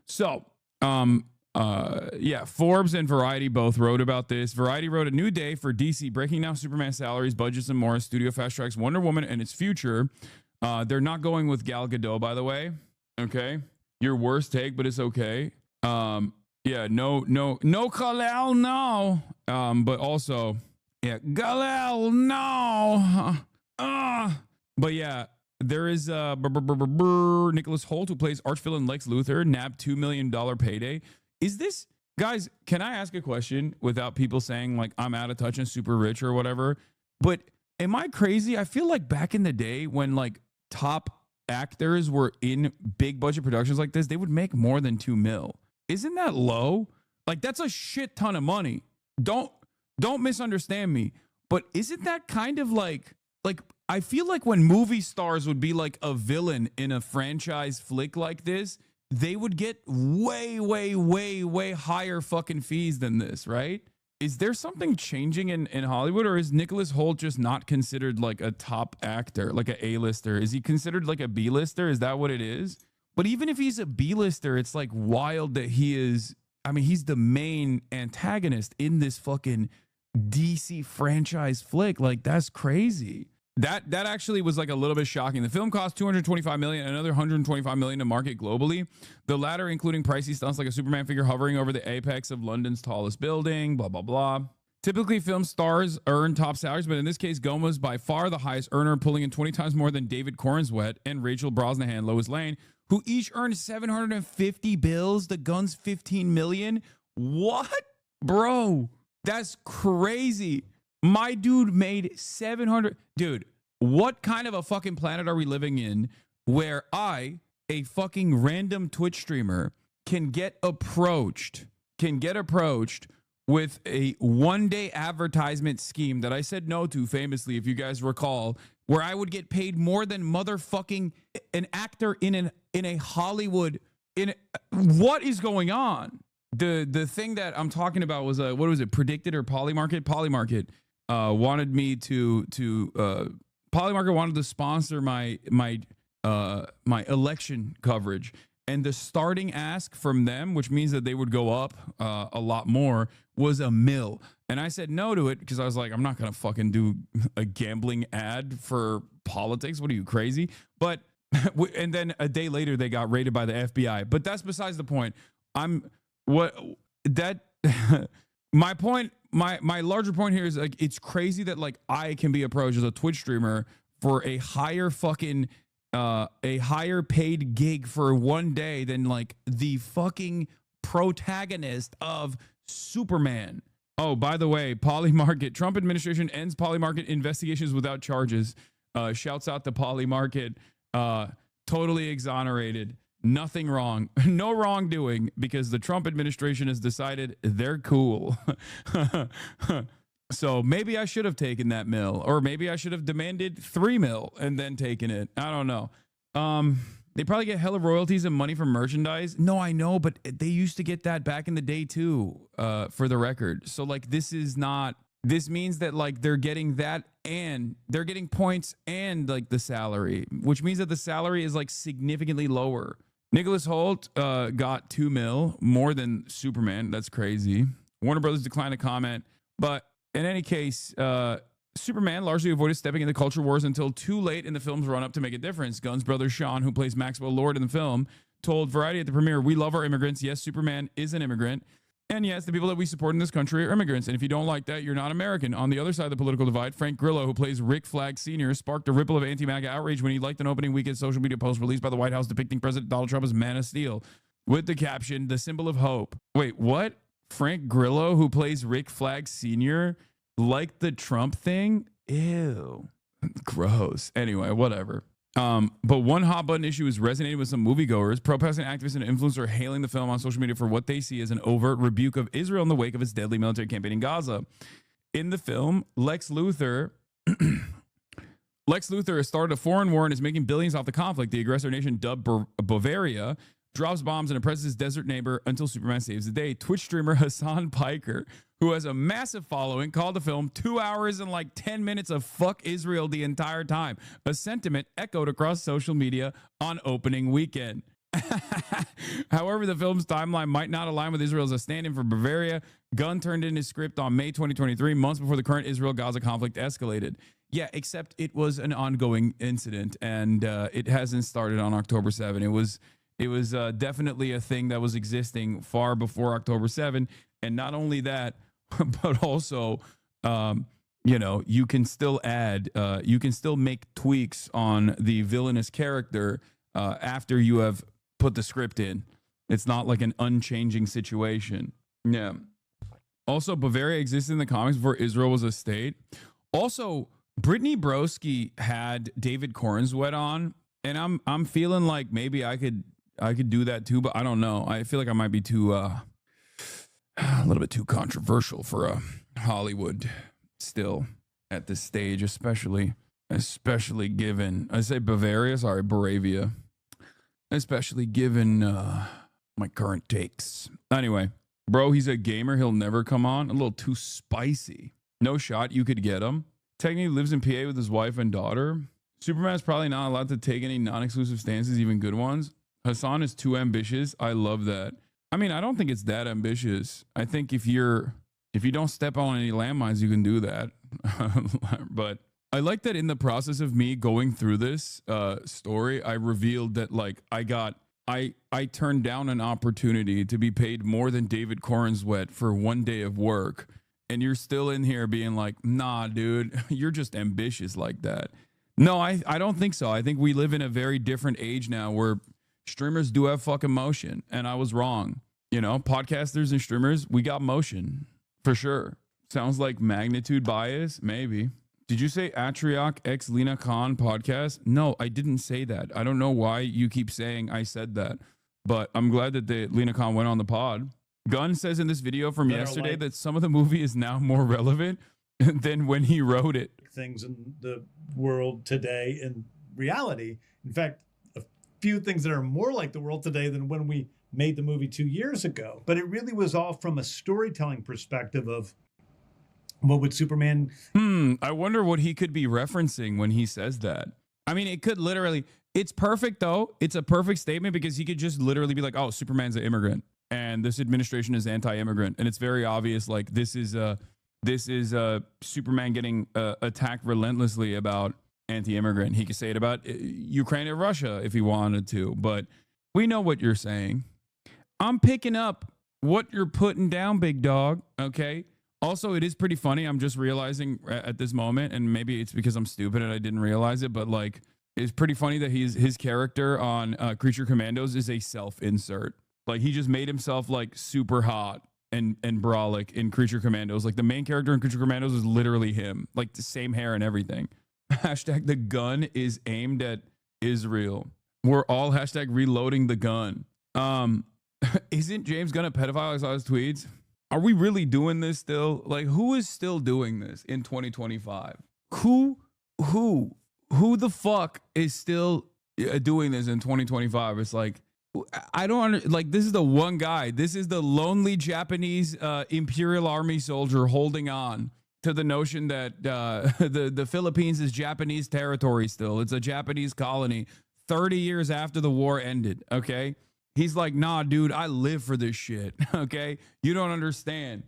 So, yeah, Forbes and Variety both wrote about this. Variety wrote a new day for DC, breaking down Superman salaries, budgets, and more. Studio fast tracks Wonder Woman and its future. They're not going with Gal Gadot, by the way. Okay, your worst take, but it's okay. Yeah, no, Kal-El, no. But also, yeah, Kal-El, no. But yeah, there is Nicholas Hoult, who plays archvillain Lex Luthor, nabbed $2 million payday. Is this, guys, can I ask a question without people saying like I'm out of touch and super rich or whatever? But am I crazy? I feel like back in the day when like top actors were in big budget productions like this, they would make more than 2 mil. Isn't that low? Like that's a shit ton of money. Don't misunderstand me. But isn't that kind of like I feel like when movie stars would be like a villain in a franchise flick like this, they would get way higher fucking fees than this, right? Is there something changing in Hollywood, or is Nicholas Hoult just not considered like a top actor, like an A-lister? Is he considered like a B-lister? Is that what it is? But even if he's a B-lister, it's like wild that he is, I mean, he's the main antagonist in this fucking DC franchise flick. Like that's crazy. That actually was like a little bit shocking. The film cost $225 million, another $125 million to market globally. The latter including pricey stunts like a Superman figure hovering over the apex of London's tallest building, blah, blah, blah. Typically, film stars earn top salaries, but in this case, Goma was by far the highest earner, pulling in 20 times more than David Cornswet and Rachel Brosnahan, Lois Lane, who each earned 750 bills. The Guns 15 million. What? Bro, that's crazy. My dude made 700. Dude, what kind of a fucking planet are we living in where I, a fucking random Twitch streamer, can get approached with a one-day advertisement scheme that I said no to famously, if you guys recall, where I would get paid more than motherfucking an actor in a Hollywood. What is going on? The thing that I'm talking about was what was it? Predicted or Polymarket? Polymarket wanted me to Polymarket wanted to sponsor my election coverage, and the starting ask from them, which means that they would go up a lot more, was $1 million. And I said no to it because I was like, I'm not gonna fucking do a gambling ad for politics. What are you, crazy? But and then a day later they got raided by the FBI. But that's besides the point. My point, my larger point here is like, it's crazy that like I can be approached as a Twitch streamer for a higher fucking a higher paid gig for one day than like the fucking protagonist of Superman. Oh, by the way, Polymarket, Trump administration ends Polymarket investigations without charges. Shouts out to Polymarket. Totally exonerated. Nothing wrong. No wrongdoing because the Trump administration has decided they're cool. So maybe I should have taken that mill, or maybe I should have demanded 3 mil and then taken it. I don't know. They probably get hella royalties and money from merchandise. No, I know, but they used to get that back in the day too, for the record. So like, this means that like they're getting that and they're getting points and like the salary, which means that the salary is like significantly lower. Nicholas Hoult got 2 mil, more than Superman. That's crazy. Warner Brothers declined to comment, but in any case, Superman largely avoided stepping into culture wars until too late in the film's run-up to make a difference. Gunn's brother Sean, who plays Maxwell Lord in the film, told Variety at the premiere, "We love our immigrants. Yes, Superman is an immigrant. And yes, the people that we support in this country are immigrants. And if you don't like that, you're not American." On the other side of the political divide, Frank Grillo, who plays Rick Flag Sr., sparked a ripple of anti-MAGA outrage when he liked an opening weekend social media post released by the White House depicting President Donald Trump as Man of Steel with the caption, "The symbol of hope." Wait, what? Frank Grillo, who plays Rick Flag Sr., liked the Trump thing? Ew. Gross. Anyway, whatever. But one hot button issue is resonating with some moviegoers. Pro-Palestinian activists and influencers are hailing the film on social media for what they see as an overt rebuke of Israel in the wake of its deadly military campaign in Gaza. In the film, Lex Luthor has started a foreign war and is making billions off the conflict. The aggressor nation, dubbed Bavaria, drops bombs and oppresses his desert neighbor until Superman saves the day. Twitch streamer Hasan Piker, who has a massive following, called the film 2 hours and like 10 minutes of fuck Israel the entire time, a sentiment echoed across social media on opening weekend. However, the film's timeline might not align with Israel as a stand-in for Bavaria. Gunn turned in his script on May 2023, months before the current Israel-Gaza conflict escalated. Yeah, except it was an ongoing incident, and it hasn't started on October 7. It was definitely a thing that was existing far before October 7, and not only that, but also, you can still add, you can still make tweaks on the villainous character after you have put the script in. It's not like an unchanging situation. Yeah. Also, Bavaria existed in the comics before Israel was a state. Also, Brittany Broski had David Cornsweet on, and I'm feeling like maybe I could do that too, but I don't know. I feel like I might be too a little bit too controversial for Hollywood still at this stage, especially given, I say Bavaria, sorry, Boravia, especially given my current takes. Anyway, bro, he's a gamer. He'll never come on. A little too spicy. No shot you could get him. Technically lives in PA with his wife and daughter. Superman's probably not allowed to take any non-exclusive stances, even good ones. Hasan is too ambitious. I love that. I mean, I don't think it's that ambitious. I think if you don't step on any landmines, you can do that. But I like that in the process of me going through this story, I revealed that like I turned down an opportunity to be paid more than David Cornsweet for one day of work. And you're still in here being like, nah, dude, you're just ambitious like that. No, I don't think so. I think we live in a very different age now where streamers do have fucking motion. And I was wrong. Podcasters and streamers, we got motion for sure. Sounds like magnitude bias. Maybe. Did you say Atrioc X Lena Khan podcast? No, I didn't say that. I don't know why you keep saying I said that, but I'm glad that Lena Khan went on the pod. Gunn says in this video from yesterday that some of the movie is now more relevant than when he wrote it. Things in the world today in reality. In fact, a few things that are more like the world today than when we made the movie 2 years ago. But it really was all from a storytelling perspective of what would Superman... I wonder what he could be referencing when he says that. I mean, it could literally... It's perfect, though. It's a perfect statement because he could just literally be like, oh, Superman's an immigrant. And this administration is anti-immigrant, and it's very obvious. Like this is Superman getting attacked relentlessly about anti-immigrant. He could say it about Ukraine and Russia if he wanted to, but we know what you're saying. I'm picking up what you're putting down, big dog. Okay. Also, it is pretty funny. I'm just realizing at this moment, and maybe it's because I'm stupid and I didn't realize it, but like it's pretty funny that his character on Creature Commandos is a self-insert. Like he just made himself like super hot and brolic in Creature Commandos. Like the main character in Creature Commandos is literally him, like the same hair and everything. Hashtag the gun is aimed at Israel. We're all hashtag reloading the gun. Isn't James Gunn a pedophile? I saw his tweets. Are we really doing this still? Like who is still doing this in 2025? Who the fuck is still doing this in 2025? It's like, I don't like, this is the one guy. This is the lonely Japanese Imperial Army soldier holding on to the notion that the Philippines is Japanese territory still. It's a Japanese colony 30 years after the war ended, okay? He's like, nah, dude, I live for this shit, okay? You don't understand.